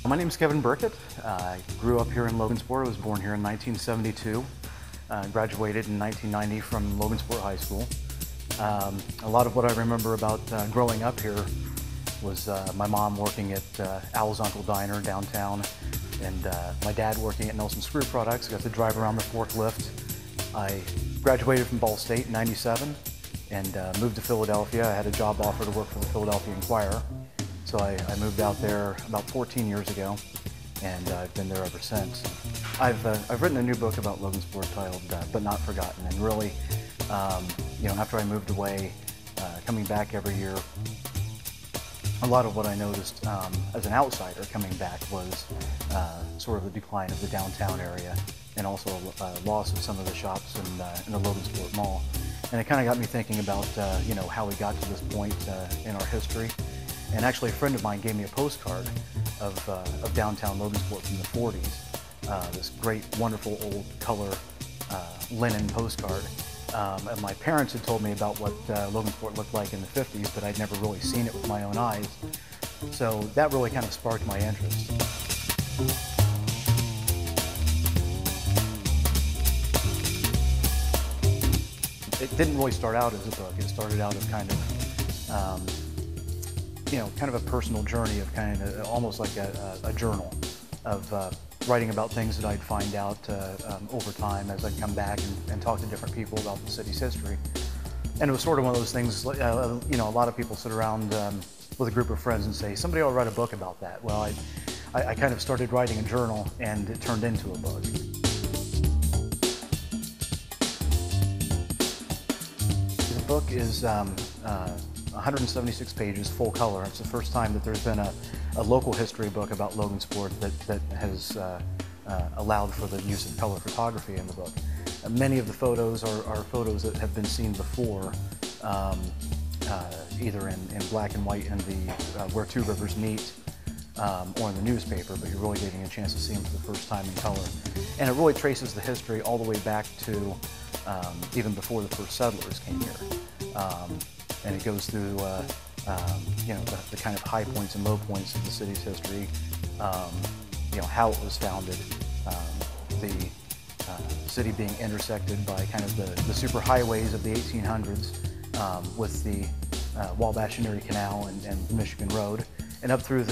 My name is Kevin Burkett. I grew up here in Logansport. I was born here in 1972. Graduated in 1990 from Logansport High School. A lot of what I remember about growing up here was my mom working at Al's Uncle Diner downtown, and my dad working at Nelson Screw Products. I got to drive around the forklift. I graduated from Ball State in '97 and moved to Philadelphia. I had a job offer to work for the Philadelphia Inquirer. So I moved out there about 14 years ago, and I've been there ever since. I've written a new book about Logansport titled But Not Forgotten, and really, after I moved away, coming back every year, a lot of what I noticed as an outsider coming back was sort of the decline of the downtown area, and also a loss of some of the shops in the Logansport Mall. And it kind of got me thinking about how we got to this point in our history. And actually, a friend of mine gave me a postcard of downtown Logansport from the '40s. This great, wonderful old color linen postcard. And my parents had told me about what Logansport looked like in the '50s, but I'd never really seen it with my own eyes. So that really kind of sparked my interest. It didn't really start out as a book. It started out as kind of a personal journey of almost like a journal of writing about things that I'd find out over time as I'd come back and talk to different people about the city's history. And it was sort of one of those things, a lot of people sit around with a group of friends and say, somebody ought to write a book about that. Well, I kind of started writing a journal, and it turned into a book. The book is 176 pages, full color. It's the first time that there's been a local history book about Logansport that has allowed for the use of color photography in the book. Many of the photos are photos that have been seen before, either in black and white in the Where Two Rivers Meet, or in the newspaper, but you're really getting a chance to see them for the first time in color. And it really traces the history all the way back to even before the first settlers came here. And it goes through the kind of high points and low points of the city's history, how it was founded, the city being intersected by kind of the super highways of the 1800s with the Wabash and Erie Canal and Michigan Road, and up through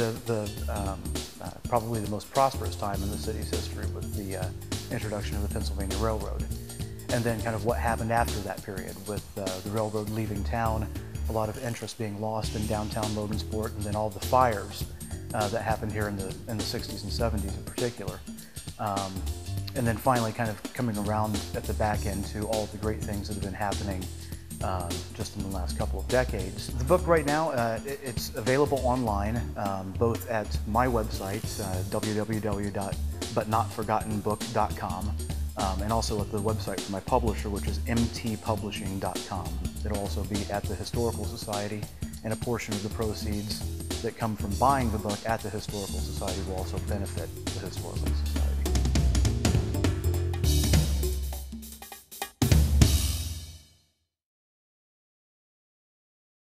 probably the most prosperous time in the city's history with the introduction of the Pennsylvania Railroad. And then kind of what happened after that period with the railroad leaving town, a lot of interest being lost in downtown Logansport, and then all the fires that happened here in the 60s and 70s in particular. And then finally kind of coming around at the back end to all the great things that have been happening just in the last couple of decades. The book right now, it's available online, both at my website, www.butnotforgottenbook.com, and also at the website for my publisher, which is mtpublishing.com. It'll also be at the Historical Society, and a portion of the proceeds that come from buying the book at the Historical Society will also benefit the Historical Society.